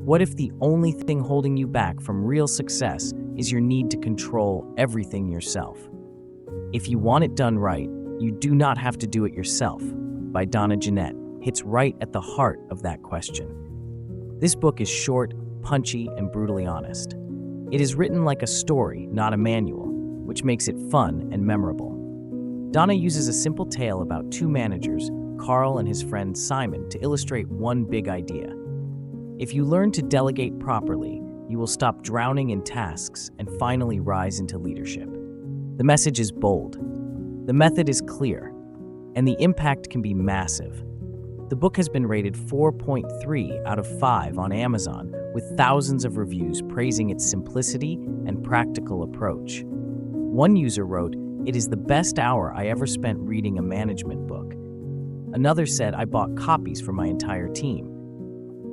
What if the only thing holding you back from real success is your need to control everything yourself? If you want it done right, you do not have to do it yourself, by Donna Genett, hits right at the heart of that question. This book is short, punchy, and brutally honest. It is written like a story, not a manual, which makes it fun and memorable. Donna uses a simple tale about two managers, Carl and his friend Simon, to illustrate one big idea. If you learn to delegate properly, you will stop drowning in tasks and finally rise into leadership. The message is bold. The method is clear, and the impact can be massive. The book has been rated 4.3 out of 5 on Amazon, with thousands of reviews praising its simplicity and practical approach. One user wrote, "It is the best hour I ever spent reading a management book." Another said, "I bought copies for my entire team."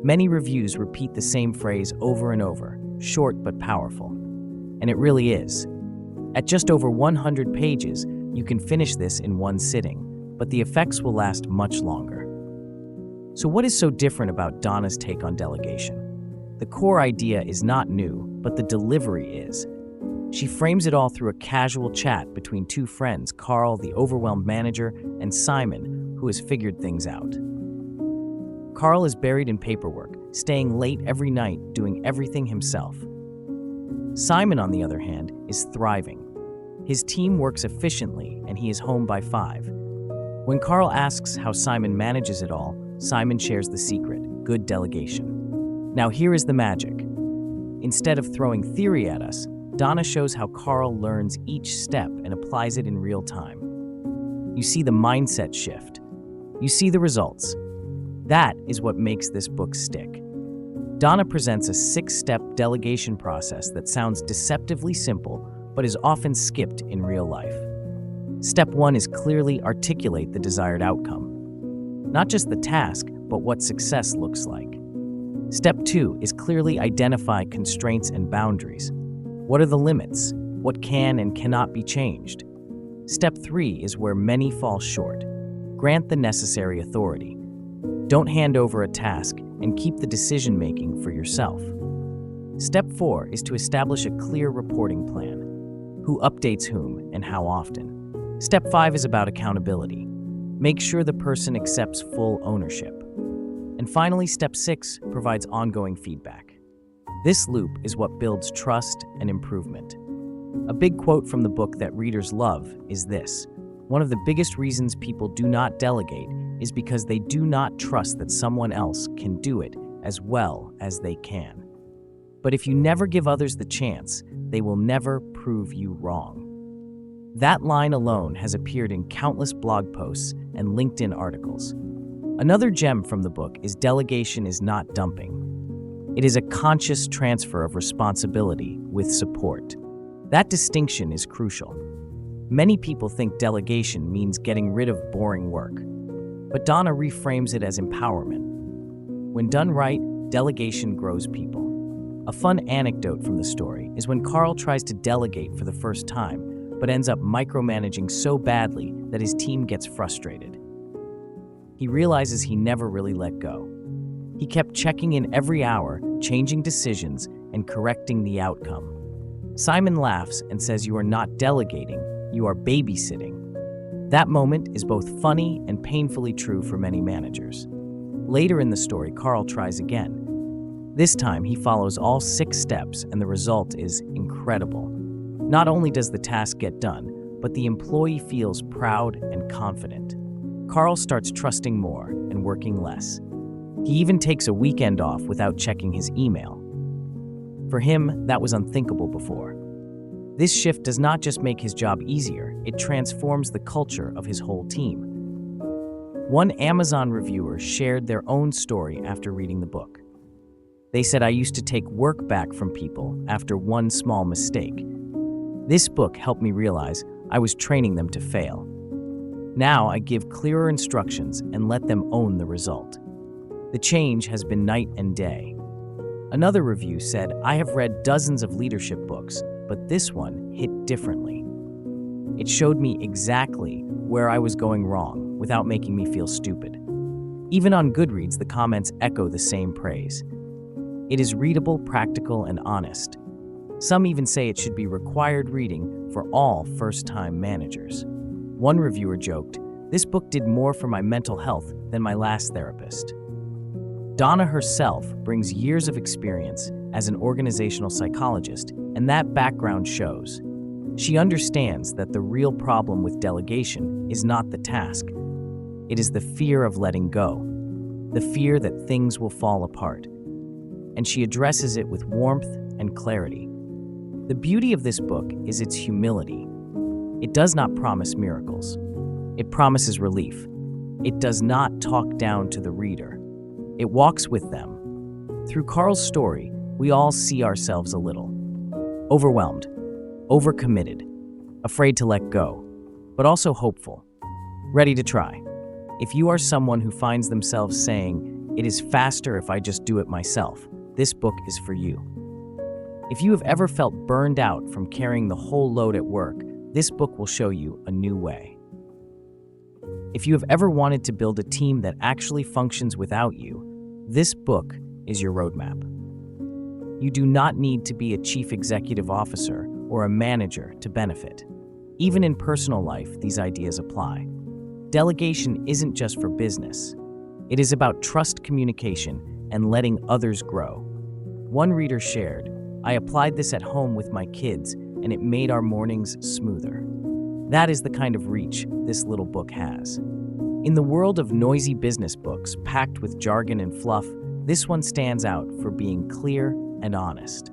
Many reviews repeat the same phrase over and over, short but powerful. And it really is. At just over 100 pages, you can finish this in one sitting, but the effects will last much longer. So what is so different about Donna's take on delegation? The core idea is not new, but the delivery is. She frames it all through a casual chat between two friends, Carl, the overwhelmed manager, and Simon, who has figured things out. Carl is buried in paperwork, staying late every night, doing everything himself. Simon, on the other hand, is thriving. His team works efficiently, and he is home by 5. When Carl asks how Simon manages it all, Simon shares the secret: good delegation. Now here is the magic. Instead of throwing theory at us, Donna shows how Carl learns each step and applies it in real time. You see the mindset shift. You see the results. That is what makes this book stick. Donna presents a 6-step delegation process that sounds deceptively simple, but is often skipped in real life. Step 1 is clearly articulate the desired outcome. Not just the task, but what success looks like. Step 2 is clearly identify constraints and boundaries. What are the limits? What can and cannot be changed? Step 3 is where many fall short. Grant the necessary authority. Don't hand over a task and keep the decision-making for yourself. Step 4 is to establish a clear reporting plan. Who updates whom and how often? Step 5 is about accountability. Make sure the person accepts full ownership. And finally, Step 6 provides ongoing feedback. This loop is what builds trust and improvement. A big quote from the book that readers love is this: "One of the biggest reasons people do not delegate is because they do not trust that someone else can do it as well as they can. But if you never give others the chance, they will never prove you wrong." That line alone has appeared in countless blog posts and LinkedIn articles. Another gem from the book is delegation is not dumping. It is a conscious transfer of responsibility with support. That distinction is crucial. Many people think delegation means getting rid of boring work, but Donna reframes it as empowerment. When done right, delegation grows people. A fun anecdote from the story is when Carl tries to delegate for the first time, but ends up micromanaging so badly that his team gets frustrated. He realizes he never really let go. He kept checking in every hour, changing decisions, and correcting the outcome. Simon laughs and says, "You are not delegating, you are babysitting." That moment is both funny and painfully true for many managers. Later in the story, Carl tries again. This time, he follows all 6 steps, and the result is incredible. Not only does the task get done, but the employee feels proud and confident. Carl starts trusting more and working less. He even takes a weekend off without checking his email. For him, that was unthinkable before. This shift does not just make his job easier, it transforms the culture of his whole team. One Amazon reviewer shared their own story after reading the book. They said, "I used to take work back from people after one small mistake. This book helped me realize I was training them to fail. Now I give clearer instructions and let them own the result. The change has been night and day." Another review said, "I have read dozens of leadership books, but this one hit differently. It showed me exactly where I was going wrong without making me feel stupid." Even on Goodreads, the comments echo the same praise. It is readable, practical, and honest. Some even say it should be required reading for all first-time managers. One reviewer joked, "This book did more for my mental health than my last therapist." Donna herself brings years of experience as an organizational psychologist, and that background shows. She understands that the real problem with delegation is not the task. It is the fear of letting go, the fear that things will fall apart. And she addresses it with warmth and clarity. The beauty of this book is its humility. It does not promise miracles. It promises relief. It does not talk down to the reader. It walks with them. Through Carl's story, we all see ourselves a little. Overwhelmed, overcommitted, afraid to let go, but also hopeful, ready to try. If you are someone who finds themselves saying, "It is faster if I just do it myself," this book is for you. If you have ever felt burned out from carrying the whole load at work, this book will show you a new way. If you have ever wanted to build a team that actually functions without you, this book is your roadmap. You do not need to be a chief executive officer or a manager to benefit. Even in personal life, these ideas apply. Delegation isn't just for business. It is about trust, communication, and letting others grow. One reader shared, "I applied this at home with my kids, and it made our mornings smoother." That is the kind of reach this little book has. In the world of noisy business books packed with jargon and fluff, this one stands out for being clear and honest.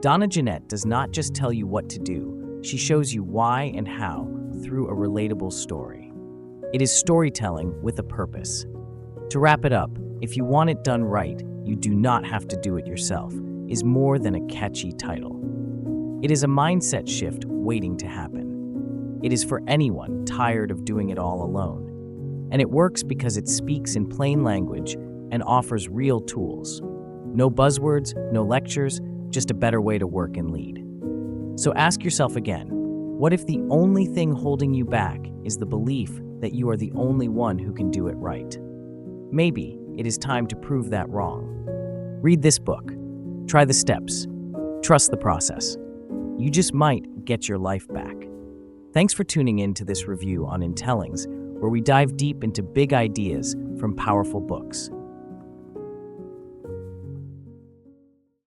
Donna Genett does not just tell you what to do, she shows you why and how through a relatable story. It is storytelling with a purpose. To wrap it up, If You Want It Done Right, You Do Not Have to Do It Yourself is more than a catchy title. It is a mindset shift waiting to happen. It is for anyone tired of doing it all alone. And it works because it speaks in plain language and offers real tools. No buzzwords, no lectures, just a better way to work and lead. So ask yourself again, what if the only thing holding you back is the belief that you are the only one who can do it right? Maybe it is time to prove that wrong. Read this book. Try the steps. Trust the process. You just might get your life back. Thanks for tuning in to this review on Intellings, where we dive deep into big ideas from powerful books.